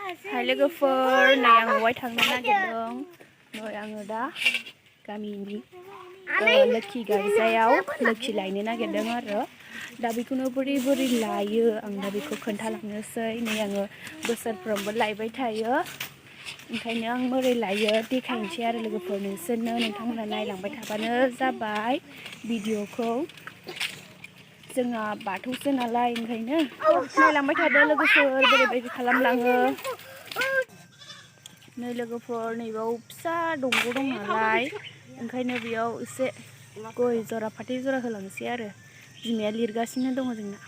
Hai लोगोफोर नै आं बहाय थांनो नागिरदों नै आङो दा गामिनि लोखि गार्जायाव लोखि लायनो नागिरदों आरो दा बेखौनो बोरै बोरै लायो आं दा बेखौ खोन्थालांनोसै नै आङो बोसोरफ्रोमबो लायबाय थायो ओंखायनो आं बोरै लायो देखायनोसै आरो लोगोफोर नोंसोरनो नोंथांमोना नायलांबाय थाबानो जाबाय भिडिअखौ जोंहा बाथौसो नालाय ओंखायनो नायलांबाय थादो लोगोफोर बोरै बोरै खालामलाङो नै लोगोफोर नैबाव फिसा दंग' दं नालाय ओंखायनो बेयाव एसे गय जरा फाथै जरा होलांसै आरो बिमाया लिरगासिनो दङ जोंना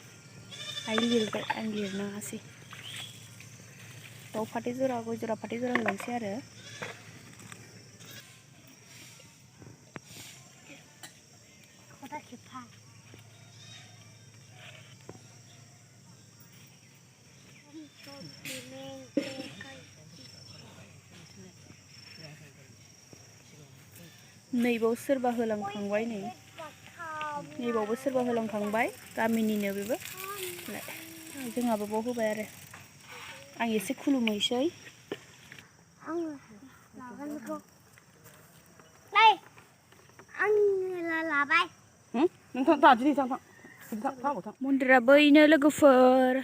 आइ लिरबाय आं लिरनाङासै बाव फाथै जरा गय जरा फाथै जरा होलांसै आरो नैबाव सोरबा होलांखांबाय नै नैबावबो सोरबा होलांखांबाय गामिनिनो बेबो जोंहाबो बाव होबाय आरो आं एसे खुलुमहैसै मन्दिरा बैनो लोगोफोर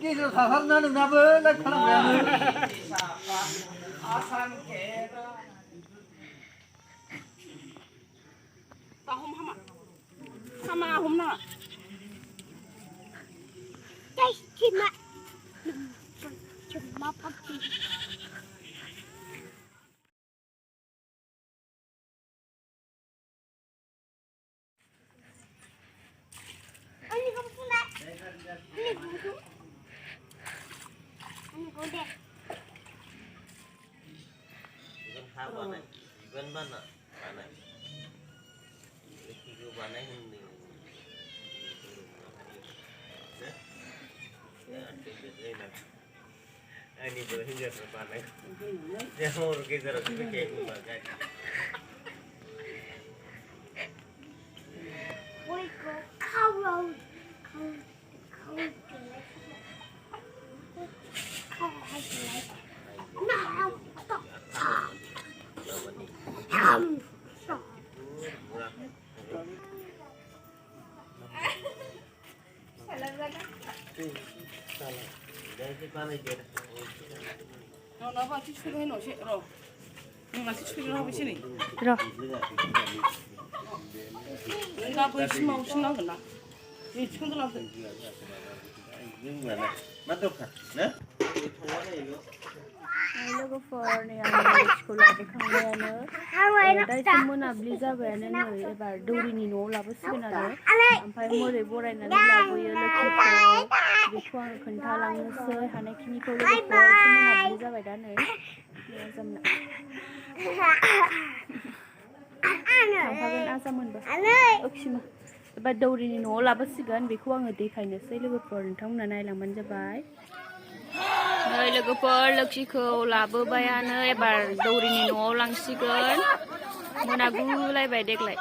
गेजेराव थाथारना नोंनाबो लाइक खालामबायानो आसान केरा हम हामा हामा हमना guys cuma pakai ini kamu pula ini buku ini kode Iban mana? Mana? Itu mana ini? Ini berhinjar mana? Dia mau pergi terus ke bagai. Woi kau 나 같이 출근해 놓으시. 같이 출근하고 있으니. Rồi. 내가 그 10만 50만 건나. 이 친구들한테. Nhưng mà này, mắt đâu thật, đấy. लोगोफोर नै आं स्कुलाव फैखांबायानो दा एसे मोनाबिलि जाबायानो नै एबार दौरिनि न'आव लाबोसिगोन आरो ओमफ्राय मोरै बरायनानै लाबोयो लोक्षिखौ बेखौ आङो खोन्थालांनोसै हानायखिनिखौ लोगोफोर एसे मोनाबिलि जाबाय दा नै आजामना थांफागोन आजामोनबो ओखिमा एबार दौरिनि न'आव लाबोसिगोन बेखौ आङो देखायनोसै लोगोफोर नोंथांमोना नायलांबानो जाबाय नै लोगोफोर लोक्षिखौ लाबोबायानो एबार दौरिनि न'आव लांसिगोन मोनागुलायबाय देग्लाय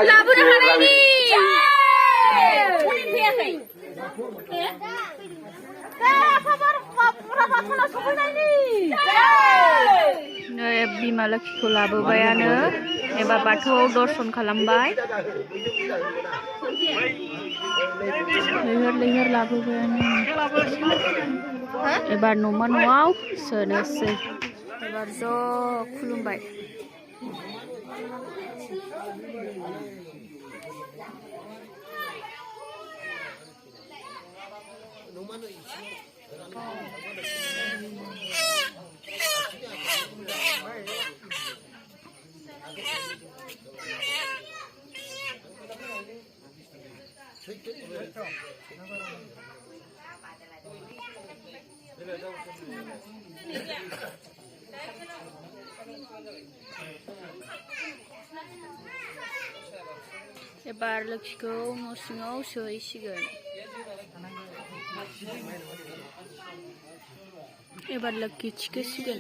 लाबोनो हानायनि नै बिमा लोक्षिखौ लाबोबायानो एबार बाथौआव दर्शन खालामबाय लैहोर लाबोबायानो एबार न'मा न'आव सोनोसै एबार ज' खुलुमबाय एबार लोक्षिखौ न' सिङाव सोहैसिगोन एबार लोक्षि थिखोसिगोन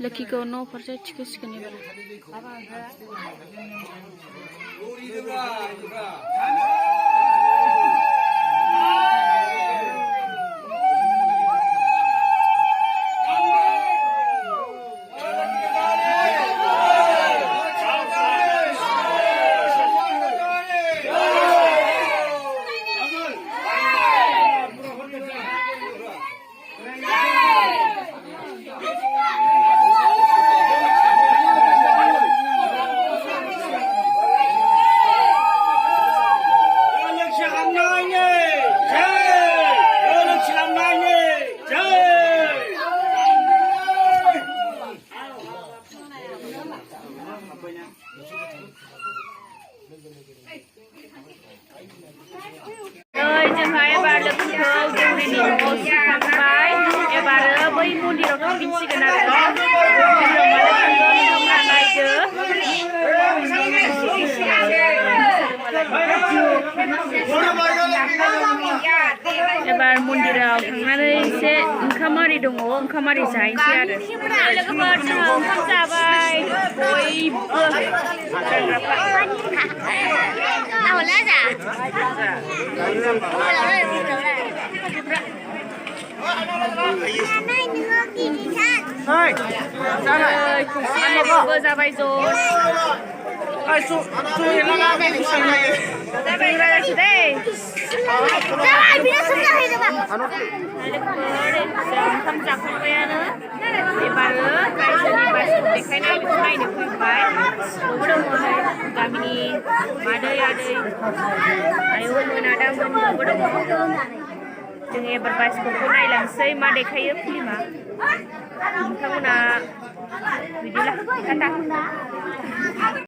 लोक्षिखौ न' फारसे थिखोसिगोन एबार बै मन्दिराव थांफिनसिगोन आरो मन्दिराव माला थांगोन नोंथांमोना नायदो एबार मन्दिराव थांनानै एसे ओंखाम आरि दङ ओंखाम आरि जाहैनोसै आरो लोगोफोर जोङो ओंखाम जाबाय बयबो खौसेबो जाबाय ज' जाबाय रायलायसै दै ओंखाम जाखांबायानो एबारो रायजोनि बासखौ देखायनाय बेखौ नायनो फैबाय बयबो दङ नै गामिनि मादै आदै आयंमोन आदामोन बयबो दङ जों एबार बासखौ नायलांसै मा देखायो फिल्मा नोंथांमोना बिदिब्ला टाटा